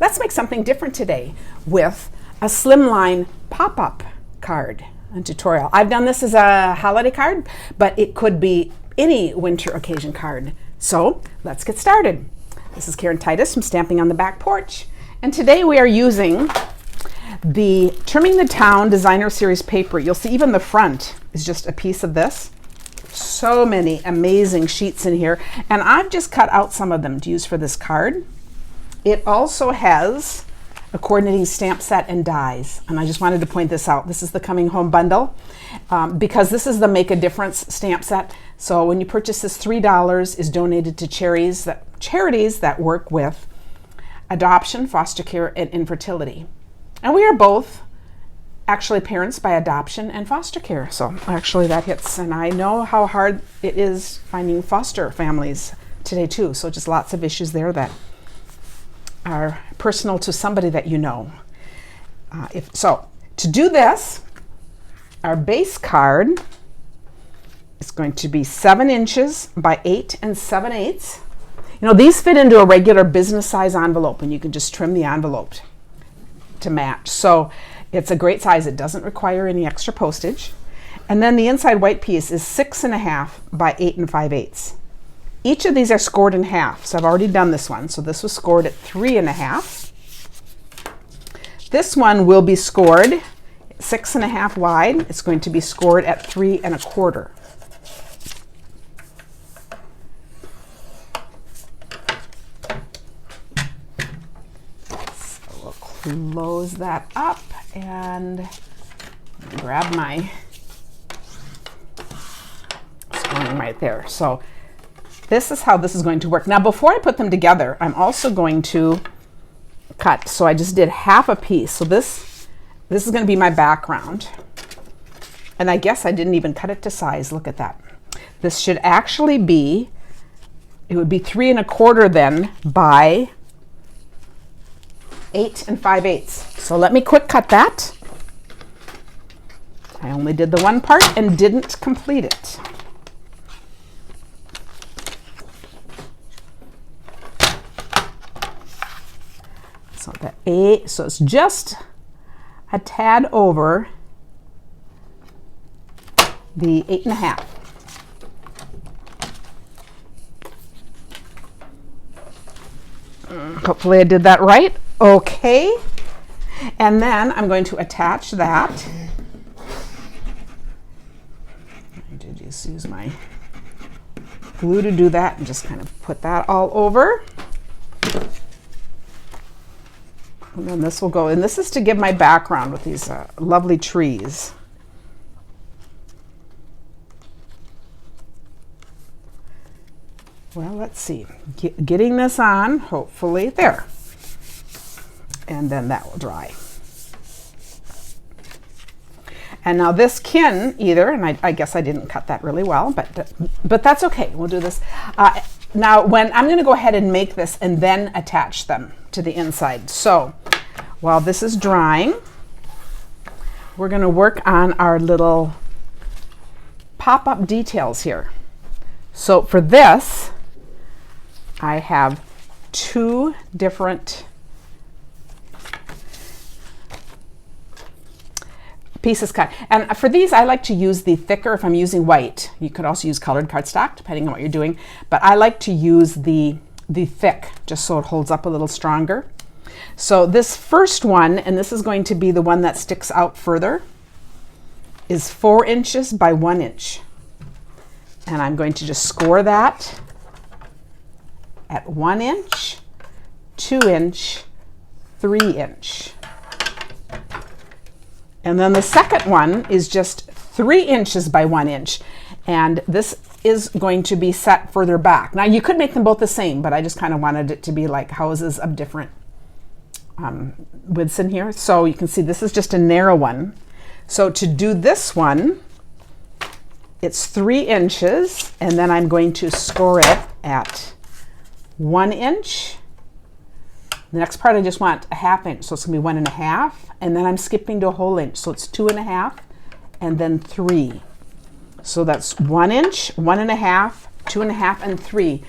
Let's make something different today with a Slimline pop-up card and tutorial. I've done this as a holiday card, but it could be any winter occasion card. So let's get started. This is Titus from Stamping on the Back Porch, and today we are using the Trimming the Town Designer Series paper. You'll see even the front is just a piece of this. So many amazing sheets in here, and I've just cut out some of them to use for this card. It also has a coordinating stamp set and dies, and I just wanted to point this out. This is the Coming Home bundle because this is the Make a Difference stamp set. So when you purchase this, $3 is donated to charities that work with adoption, foster care, and infertility. And we are both actually parents by adoption and foster care. So actually that hits, and I know how hard it is finding foster families today too. So just lots of issues there that are personal to somebody that you know. So to do this, our base card is going to be 7 inches by 8 7/8. You know, these fit into a regular business size envelope, and you can just trim the envelope to match. So it's a great size. It doesn't require any extra postage. And then the inside white piece is 6.5 by 8 5/8. Each of these are scored in half. So I've already done this one. So this was scored at 3.5. This one will be scored 6.5 wide. It's going to be scored at 3.25. So we'll close that up and grab my scoring right there. So this is how this is going to work. Now, before I put them together, I'm also going to cut. So I just did half a piece. So this is going to be my background. And I guess I didn't even cut it to size. Look at that. This should actually be, it would be 3.25 then by 8 5/8. So let me quick cut that. I only did the one part and didn't complete it. So the 8, so it's just a tad over the 8.5. Hopefully I did that right. Okay. And then I'm going to attach that. I did just use my glue to do that and just kind of put that all over. And then this will go, and this is to give my background with these lovely trees. Well, let's see. Getting this on, hopefully, there. And then that will dry. And now this can either, and I guess I didn't cut that really well, but that's okay. We'll do this. Now, I'm going to go ahead and make this and then attach them to the inside. So while this is drying, we're going to work on our little pop-up details here. So for this, I have 2 different pieces cut. And for these, I like to use the thicker, if I'm using white. You could also use colored cardstock, depending on what you're doing. But I like to use the thick, just so it holds up a little stronger. So this first one, and this is going to be the one that sticks out further, is 4 inches by 1 inch. And I'm going to just score that at 1 inch, 2 inch, 3 inch. And then the second one is just 3 inches by 1 inch. And this is going to be set further back. Now you could make them both the same, but I just kind of wanted it to be like houses of different widths in here. So you can see this is just a narrow one. So to do this one, it's 3 inches, and then I'm going to score it at 1 inch. The next part I just want a 1/2 inch, so it's gonna be 1.5, and then I'm skipping to a whole inch, so it's 2.5, and then 3. So that's 1 inch, 1.5, 2.5, and 3.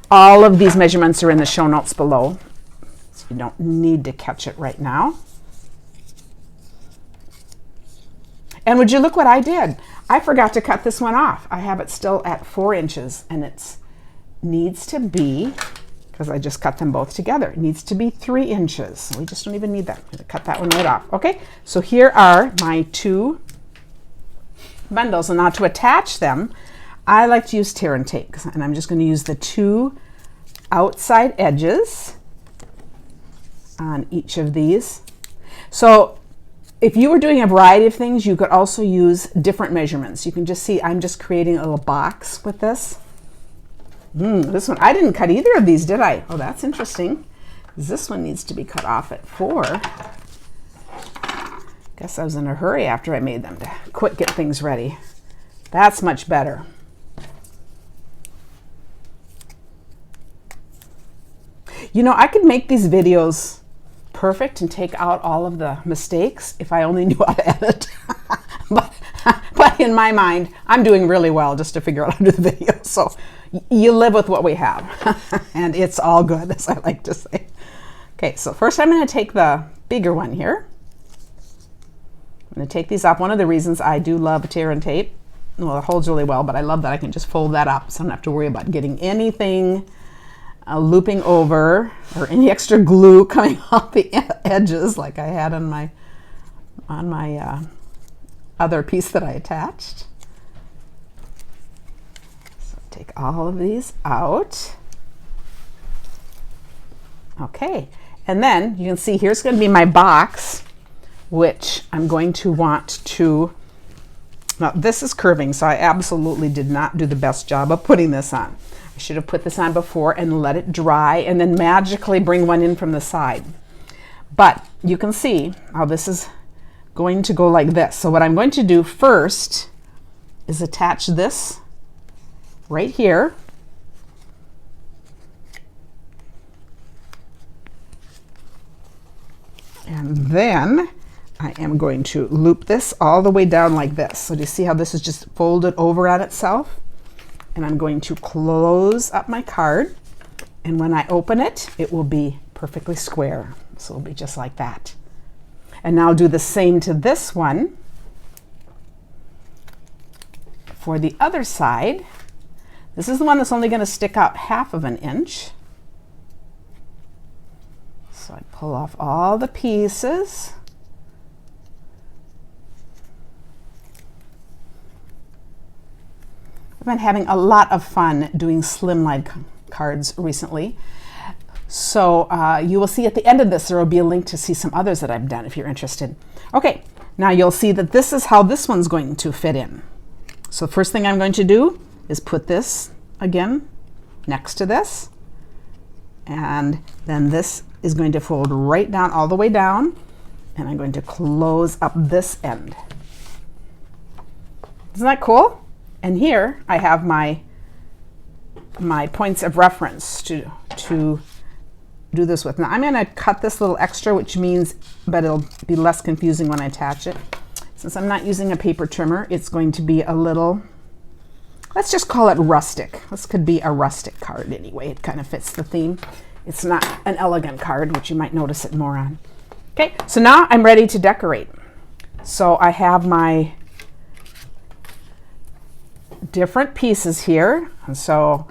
All of these measurements are in the show notes below. So you don't need to catch it right now. And would you look what I did? I forgot to cut this one off. I have it still at 4 inches, and it needs to be, because I just cut them both together, it needs to be 3 inches. We just don't even need that. I'm gonna cut that one right off. Okay, so here are my 2 bundles. And now to attach them, I like to use tear and tape, and I'm just going to use the 2 outside edges on each of these. So if you were doing a variety of things, you could also use different measurements. You can just see I'm just creating a little box with this. This one, I didn't cut either of these, did I? Oh, that's interesting. This one needs to be cut off at 4. Guess I was in a hurry after I made them to quick get things ready. That's much better. You know, I could make these videos perfect and take out all of the mistakes if I only knew how to edit. but in my mind, I'm doing really well just to figure out how to do the video. So you live with what we have, and it's all good, as I like to say. Okay, so first I'm going to take the bigger one here. I'm going to take these off. One of the reasons I do love tear and tape, well, it holds really well, but I love that I can just fold that up, so I don't have to worry about getting anything looping over or any extra glue coming off the edges like I had on my other piece that I attached. So take all of these out. Okay, and then you can see here's going to be my box, which I'm going to want to, now this is curving, so I absolutely did not do the best job of putting this on. I should have put this on before and let it dry and then magically bring one in from the side. But you can see how this is going to go like this. So what I'm going to do first is attach this right here. And then I am going to loop this all the way down like this. So do you see how this is just folded over on itself? And I'm going to close up my card, and when I open it, it will be perfectly square. So it'll be just like that. And now I'll do the same to this one. For the other side, this is the one that's only going to stick out 1/2 inch. So I pull off all the pieces. I've been having a lot of fun doing Slimline cards recently. So you will see at the end of this, there will be a link to see some others that I've done if you're interested. Okay, now you'll see that this is how this one's going to fit in. So the first thing I'm going to do is put this again next to this. And then this is going to fold right down, all the way down. And I'm going to close up this end. Isn't that cool? And here I have my points of reference to do this with. Now I'm going to cut this little extra, which means, but it'll be less confusing when I attach it. Since I'm not using a paper trimmer, it's going to be a little, let's just call it rustic. This could be a rustic card anyway. It kind of fits the theme. It's not an elegant card, which you might notice it more on. Okay, so now I'm ready to decorate. So I have my different pieces here, and so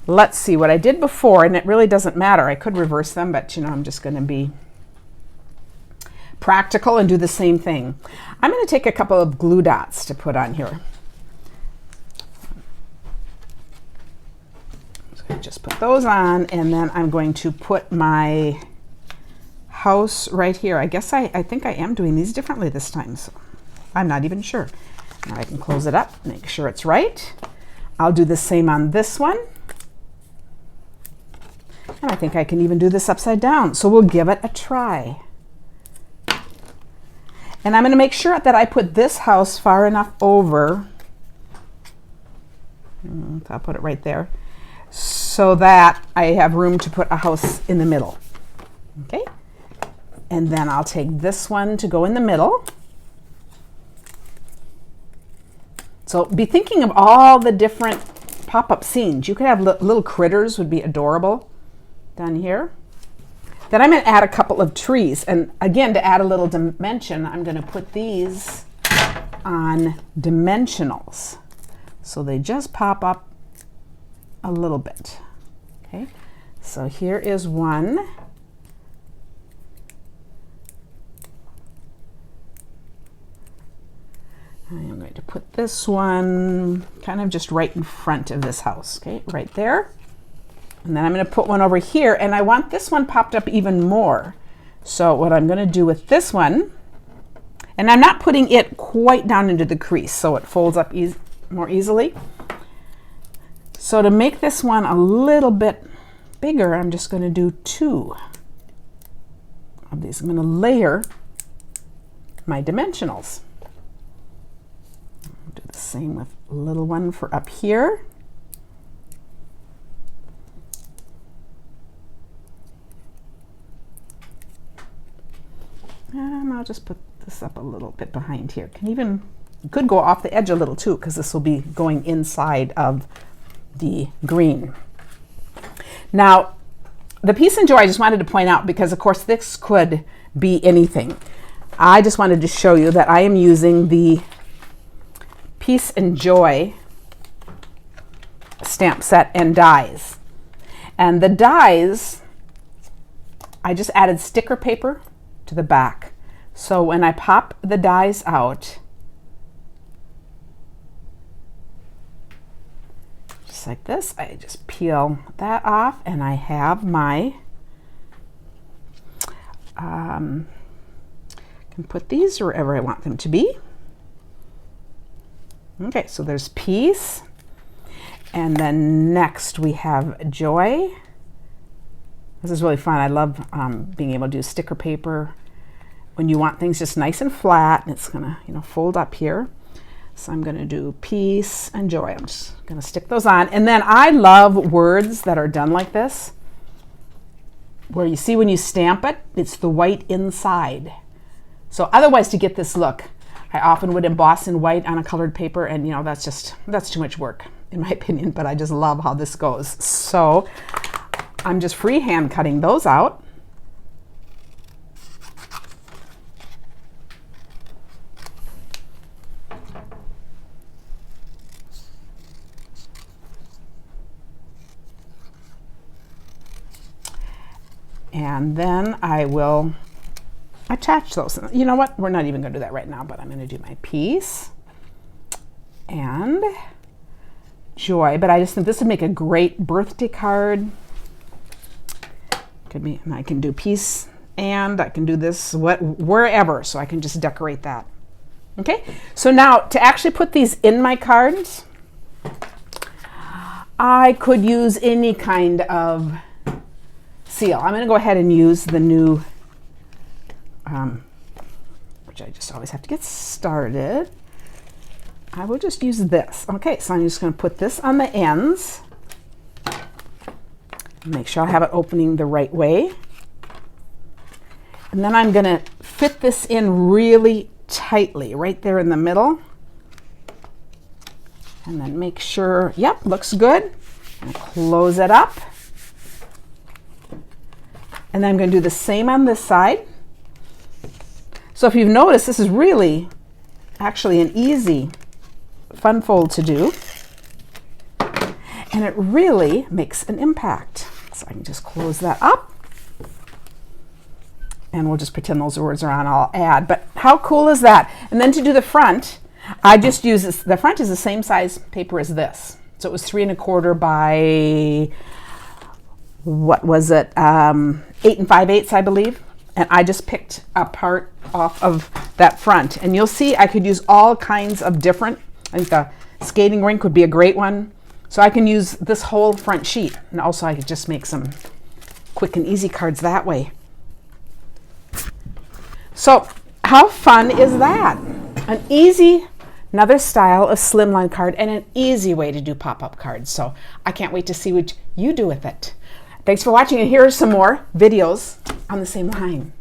let's see what I did before, and it really doesn't matter. I could reverse them, but you know, I'm just going to be practical and do the same thing. I'm going to take a couple of glue dots to put on here. So just put those on, and then I'm going to put my house right here. I guess I think I am doing these differently this time, so I'm not even sure. Now I can close it up, make sure it's right. I'll do the same on this one. And I think I can even do this upside down. So we'll give it a try. And I'm going to make sure that I put this house far enough over. I'll put it right there, so that I have room to put a house in the middle. Okay? And then I'll take this one to go in the middle. So be thinking of all the different pop-up scenes. You could have little critters, would be adorable, down here. Then I'm going to add a couple of trees. And again, to add a little dimension, I'm going to put these on dimensionals. So they just pop up a little bit. Okay, so here is one. I am going to put this one kind of just right in front of this house, okay, right there. And then I'm going to put one over here, and I want this one popped up even more. So what I'm going to do with this one, and I'm not putting it quite down into the crease so it folds up more easily. So to make this one a little bit bigger, I'm just going to do 2 of these. I'm going to layer my dimensionals. Do the same with a little one for up here. And I'll just put this up a little bit behind here. Could go off the edge a little too, because this will be going inside of the green. Now, the Peace and Joy I just wanted to point out, because of course this could be anything. I just wanted to show you that I am using the Peace and Joy stamp set and dies. And the dies, I just added sticker paper to the back. So when I pop the dies out, just like this, I just peel that off, and I have my, can put these wherever I want them to be. Okay, so there's Peace, and then next we have Joy. This is really fun. I love being able to do sticker paper when you want things just nice and flat, and it's gonna, fold up here. So I'm gonna do Peace and Joy. I'm just gonna stick those on. And then I love words that are done like this, where you see when you stamp it, it's the white inside. So otherwise, to get this look, I often would emboss in white on a colored paper, and that's too much work in my opinion, but I just love how this goes. So I'm just freehand cutting those out. And then I will attach those. You know what? We're not even going to do that right now, but I'm going to do my Peace and Joy. But I just think this would make a great birthday card. Could be, and I can do Peace, and I can do this wherever, so I can just decorate that. Okay, so now to actually put these in my cards, I could use any kind of seal. I'm going to go ahead and use the new, which I just always have to get started. I will just use this. Okay, so I'm just going to put this on the ends. Make sure I have it opening the right way. And then I'm going to fit this in really tightly right there in the middle. And then make sure, yep, looks good. And close it up. And then I'm going to do the same on this side. So if you've noticed, this is really actually an easy fun fold to do. And it really makes an impact. So I can just close that up. And we'll just pretend those words are on, I'll add. But how cool is that? And then to do the front, I just use this. The front is the same size paper as this. So it was 3 1/4 by, what was it, 8 5/8, I believe. And I just picked a part off of that front. And you'll see I could use all kinds of different, I think the skating rink would be a great one. So I can use this whole front sheet. And also I could just make some quick and easy cards that way. So how fun is that? An easy, another style of slimline card and an easy way to do pop-up cards. So I can't wait to see what you do with it. Thanks for watching, and here are some more videos on the same line.